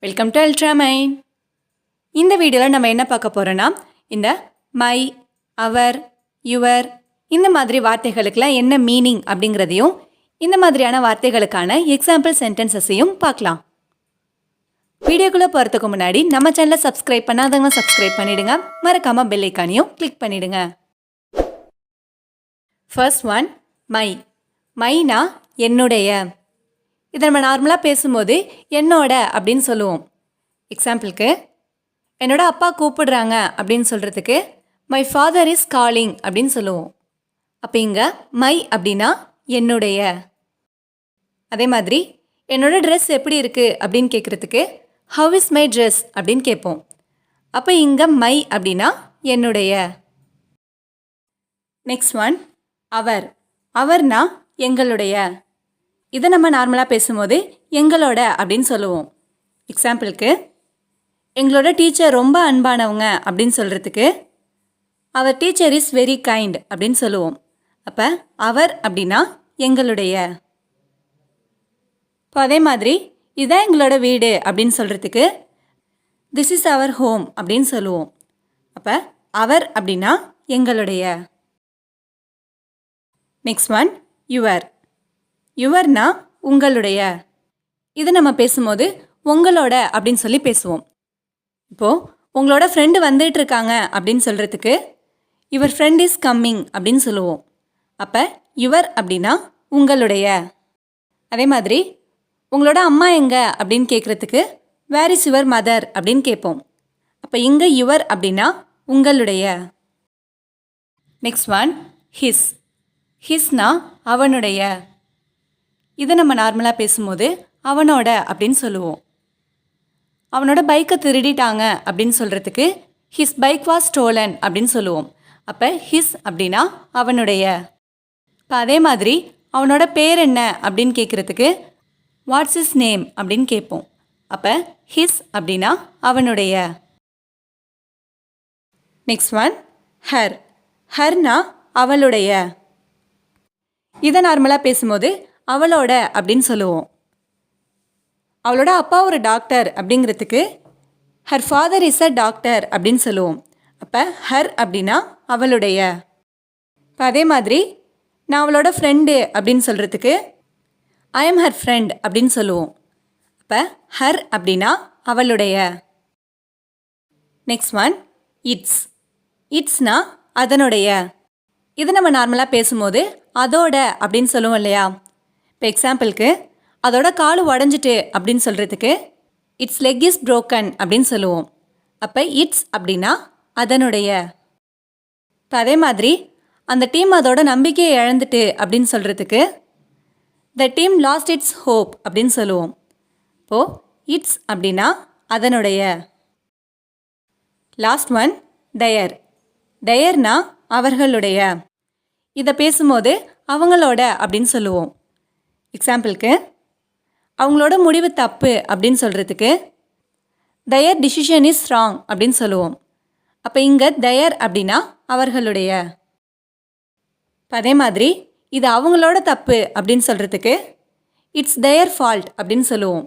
Welcome to Ultramind. இந்த வீடியோவில் நம்ம என்ன பார்க்க போகிறோன்னா இந்த மை, அவர், யுவர் இந்த மாதிரி வார்த்தைகளுக்கெல்லாம் என்ன மீனிங் அப்படிங்கிறதையும் இந்த மாதிரியான வார்த்தைகளுக்கான எக்ஸாம்பிள் சென்டென்சஸையும் பார்க்கலாம். வீடியோக்குள்ளே போகிறதுக்கு முன்னாடி நம்ம சேனலை சப்ஸ்கிரைப் பண்ணாதவங்க சப்ஸ்கிரைப் பண்ணிவிடுங்க. மறக்காமல் பெல் ஐக்கானையும் கிளிக் பண்ணிவிடுங்க. First one my. மைனா என்னுடைய. இதை நம்ம நார்மலாக பேசும்போது என்னோட அப்படின்னு சொல்லுவோம். எக்ஸாம்பிளுக்கு என்னோட அப்பா கூப்பிடுறாங்க அப்படின்னு சொல்கிறதுக்கு மை ஃபாதர் இஸ் காலிங் அப்படின்னு சொல்லுவோம். அப்போ இங்கே மை அப்படின்னா என்னுடைய. அதே மாதிரி என்னோட ட்ரெஸ் எப்படி இருக்குது அப்படின்னு கேட்குறதுக்கு ஹவ் இஸ் மை ட்ரெஸ் அப்படின்னு கேட்போம். அப்போ இங்கே மை அப்படின்னா என்னுடைய. Next one hour. அவர்னா எங்களுடைய. இதை நம்ம நார்மலாக பேசும்போது எங்களோட அப்படின்னு சொல்லுவோம். எக்ஸாம்பிளுக்கு எங்களோட டீச்சர் ரொம்ப அன்பானவங்க அப்படின்னு சொல்கிறதுக்கு அவர் டீச்சர் இஸ் வெரி கைண்ட் அப்படின்னு சொல்லுவோம். அப்போ அவர் அப்படின்னா எங்களுடைய. இப்போ அதே மாதிரி இதான் எங்களோட வீடு அப்படின்னு சொல்கிறதுக்கு திஸ் இஸ் அவர் ஹோம் அப்படின்னு சொல்லுவோம். அப்போ அவர் அப்படின்னா எங்களுடைய. Next one your. யுவர்னா உங்களுடைய. இதை நம்ம பேசும்போது உங்களோட அப்படின்னு சொல்லி பேசுவோம். இப்போது உங்களோட ஃப்ரெண்டு வந்துட்டுருக்காங்க அப்படின்னு சொல்கிறதுக்கு யுவர் ஃப்ரெண்ட் இஸ் கம்மிங் அப்படின்னு சொல்லுவோம். அப்போ யுவர் அப்படின்னா உங்களுடைய. அதே மாதிரி உங்களோட அம்மா எங்கே அப்படின்னு கேட்குறதுக்கு வேர் இஸ் யுவர் மதர் அப்படின்னு கேட்போம். அப்போ இங்கே யுவர் அப்படின்னா உங்களுடைய. Next one his. ஹிஸ்னா அவனுடைய. இதை நம்ம நார்மலாக பேசும்போது அவனோட அப்படின்னு சொல்லுவோம். அவனோட பைக்கை திருடிட்டாங்க அப்படின்னு சொல்கிறதுக்கு ஹிஸ் பைக் வாஸ் ஸ்டோலன் அப்படின்னு சொல்லுவோம். அப்போ ஹிஸ் அப்படின்னா அவனுடைய. இப்போ அதே மாதிரி அவனோட பேர் என்ன அப்படின்னு கேட்குறதுக்கு வாட்ஸ் இஸ் நேம் அப்படின்னு கேட்போம். அப்போ ஹிஸ் அப்படின்னா அவனுடைய. Next one hour. ஹர்னா அவளுடைய. இதை நார்மலாக பேசும்போது அவளோட அப்படின்னு சொல்லுவோம். அவளோட அப்பா ஒரு டாக்டர் அப்படிங்கிறதுக்கு her father is a doctor அப்படின்னு சொல்லுவோம். அப்போ ஹர் அப்படின்னா அவளுடைய. இப்போ அதே மாதிரி நான் அவளோட ஃப்ரெண்டு அப்படின்னு சொல்கிறதுக்கு ஐ எம் ஹர் ஃப்ரெண்ட் அப்படின்னு சொல்லுவோம். அப்போ ஹர் அப்படின்னா அவளுடைய. Next one it's. இட்ஸ்னா அதனுடைய. இதை நம்ம நார்மலாக பேசும்போது அதோட அப்படின்னு சொல்லுவோம் இல்லையா. இப்போ எக்ஸாம்பிளுக்கு அதோட கால் உடஞ்சிட்டு அப்படின்னு சொல்கிறதுக்கு இட்ஸ் லெக் இஸ் ப்ரோக்கன் அப்படின்னு சொல்லுவோம். அப்போ இட்ஸ் அப்படின்னா அதனுடைய. இப்போ அதே மாதிரி அந்த டீம் அதோட நம்பிக்கையை இழந்துட்டு அப்படின்னு சொல்கிறதுக்கு the team last it's hope அப்படின்னு சொல்லுவோம். இப்போது இட்ஸ் அப்படின்னா அதனுடைய. Last one their. தயர்னா அவர்களுடைய. இதை பேசும்போது அவங்களோட அப்படின்னு சொல்லுவோம். எக்ஸாம்பிளுக்கு அவங்களோட முடிவு தப்பு அப்படின்னு சொல்கிறதுக்கு தயர் டிசிஷன் இஸ் ராங் அப்படின்னு சொல்லுவோம். அப்போ இங்கே தயர் அப்படின்னா அவர்களுடைய. அதே மாதிரி இது அவங்களோட தப்பு அப்படின்னு சொல்கிறதுக்கு இட்ஸ் தயர் ஃபால்ட் அப்படின்னு சொல்லுவோம்.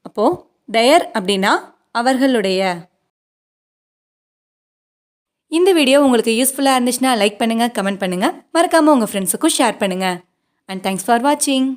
அப்போது தயர் அப்படின்னா அவர்களுடைய. இந்த வீடியோ உங்களுக்கு யூஸ்ஃபுல்லாக இருந்துச்சுன்னா லைக் பண்ணுங்கள், கமெண்ட் பண்ணுங்கள், மறக்காமல் உங்கள் ஃப்ரெண்ட்ஸுக்கும் ஷேர் பண்ணுங்கள். அண்ட் தேங்க்ஸ் ஃபார் வாட்சிங்.